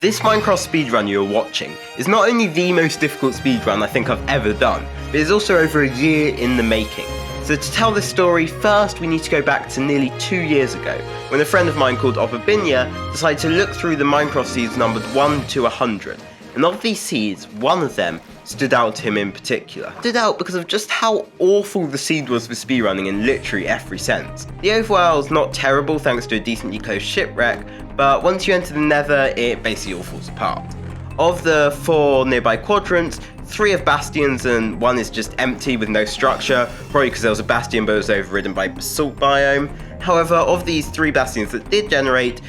This Minecraft speedrun you're watching is not only the most difficult speedrun I think I've ever done, but it's also over a year in the making. So to tell this story, first we need to go back to nearly 2 years ago, when a friend of mine called Opabinya decided to look through the Minecraft seeds numbered 1 to 100. And of these seeds, one of them stood out to him in particular. Stood out because of just how awful the seed was for speedrunning in literally every sense. The overworld is not terrible thanks to a decently closed shipwreck, but once you enter the nether, it basically all falls apart. Of the 4 nearby quadrants, 3 have bastions and 1 is just empty with no structure, probably because there was a bastion but it was overridden by basalt biome. However, of these 3 bastions that did generate,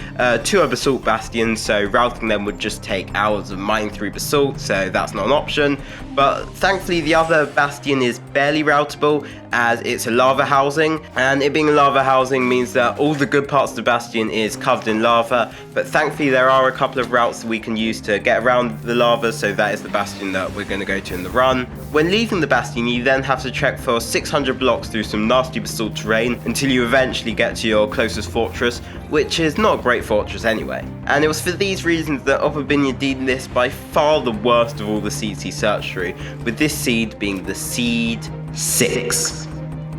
2 are basalt bastions, so routing them would just take hours of mining through basalt, so that's not an option. But thankfully the other bastion is barely routable as it's a lava housing, and it being a lava housing means that all the good parts of the bastion is covered in lava, but thankfully there are a couple of routes that we can use to get around the lava, so that is the bastion that we're going to go to in the run. When leaving the bastion, you then have to trek for 600 blocks through some nasty basalt terrain until you eventually get to your closest fortress, which is not a great fortress anyway. And it was for these reasons that Opabinya deemed this by far the worst of all the seeds he searched through, with this seed being the Seed 6.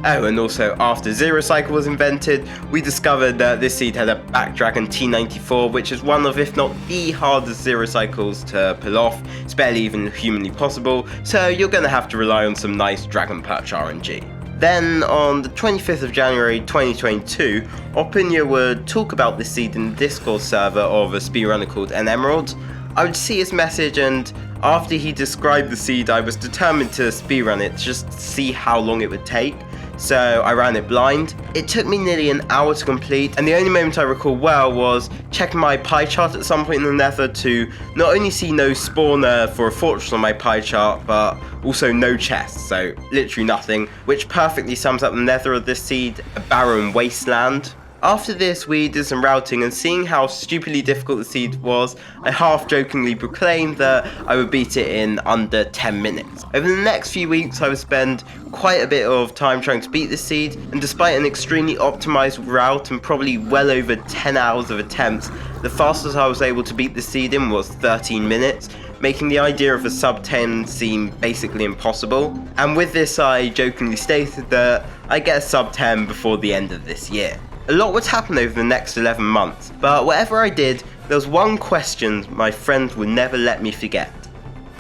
Oh, and also after Zero Cycle was invented, we discovered that this seed had a Backdragon T94, which is one of, if not the hardest Zero Cycles to pull off. It's barely even humanly possible, so you're going to have to rely on some nice Dragon Perch RNG. Then, on the 25th of January 2022, Opinia would talk about this seed in the Discord server of a speedrunner called Emerald. I would see his message, and after he described the seed, I was determined to speedrun it just to see how long it would take. So I ran it blind. It took me nearly an hour to complete, and the only moment I recall well was checking my pie chart at some point in the nether to not only see no spawner for a fortress on my pie chart, but also no chests, so literally nothing, which perfectly sums up the nether of this seed, a barren wasteland. After this, we did some routing, and seeing how stupidly difficult the seed was, I half-jokingly proclaimed that I would beat it in under 10 minutes. Over the next few weeks, I would spend quite a bit of time trying to beat the seed, and despite an extremely optimized route and probably well over 10 hours of attempts, the fastest I was able to beat the seed in was 13 minutes, making the idea of a sub 10 seem basically impossible. And with this, I jokingly stated that I'd get a sub 10 before the end of this year. A lot would happen over the next 11 months, but whatever I did, there was one question my friends would never let me forget.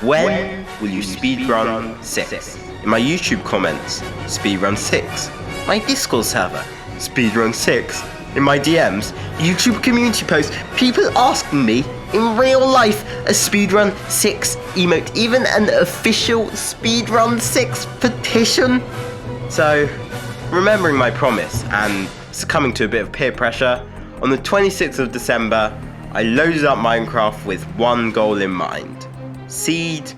When will you speedrun 6? In my YouTube comments, speedrun 6. My Discord server, speedrun 6. In my DMs, YouTube community posts, people asking me in real life a speedrun 6 emote, even an official speedrun 6 petition. So, remembering my promise and succumbing to a bit of peer pressure, on the 26th of December, I loaded up Minecraft with one goal in mind. Seed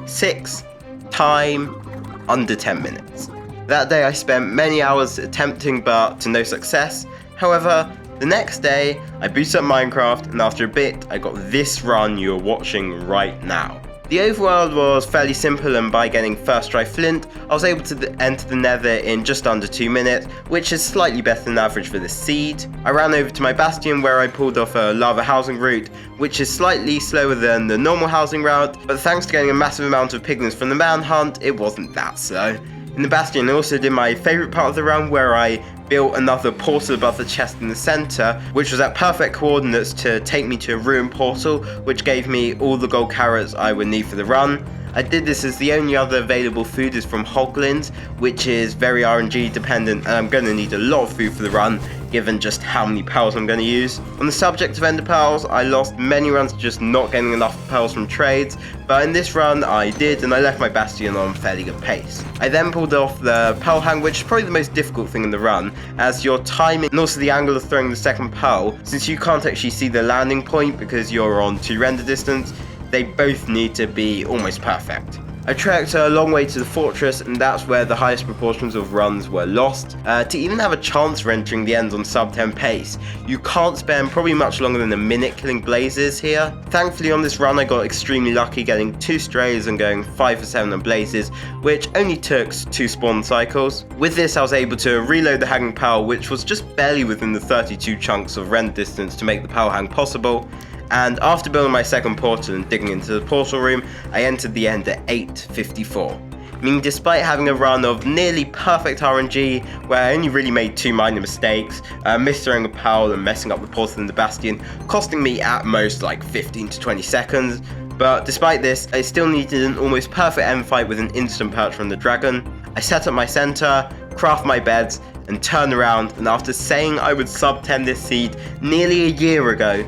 6, time under 10 minutes. That day I spent many hours attempting but to no success. However, the next day I booted up Minecraft, and after a bit I got this run you're watching right now. The overworld was fairly simple, and by getting first try flint, I was able to enter the nether in just under 2 minutes, which is slightly better than average for this seed. I ran over to my bastion where I pulled off a lava housing route, which is slightly slower than the normal housing route, but thanks to getting a massive amount of piglins from the manhunt, it wasn't that slow. In the bastion I also did my favourite part of the run, where I built another portal above the chest in the centre, which was at perfect coordinates to take me to a ruined portal, which gave me all the gold carrots I would need for the run. I did this as the only other available food is from hoglins, which is very RNG dependent, and I'm going to need a lot of food for the run, given just how many pearls I'm going to use. On the subject of ender pearls, I lost many runs just not getting enough pearls from trades, but in this run I did, and I left my bastion on fairly good pace. I then pulled off the pearl hang, which is probably the most difficult thing in the run, as your timing and also the angle of throwing the second pearl, since you can't actually see the landing point because you're on 2 render distance, they both need to be almost perfect. I trekked a long way to the fortress, and that's where the highest proportions of runs were lost. To even have a chance for entering the end on sub 10 pace, you can't spend probably much longer than a minute killing blazes here. Thankfully on this run I got extremely lucky, getting 2 strays and going 5 for 7 on blazes, which only took 2 spawn cycles. With this I was able to reload the hanging pearl, which was just barely within the 32 chunks of render distance to make the pearl hang possible. and after building my second portal and digging into the portal room, I entered the end at 8:54. Meaning despite having a run of nearly perfect RNG, where I only really made 2 minor mistakes, misthrowing a Pearl and messing up the portal in the Bastion, costing me at most like 15 to 20 seconds, but despite this, I still needed an almost perfect end fight with an instant perch from the dragon. I set up my center, craft my beds, and turn around, and after saying I would sub 10 this seed nearly a year ago,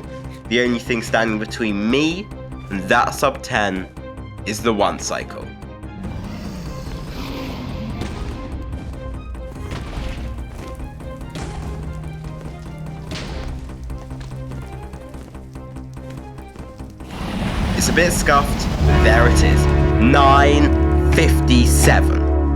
the only thing standing between me and that sub 10 is the 1 cycle. It's a bit scuffed, but there it is, 9:57.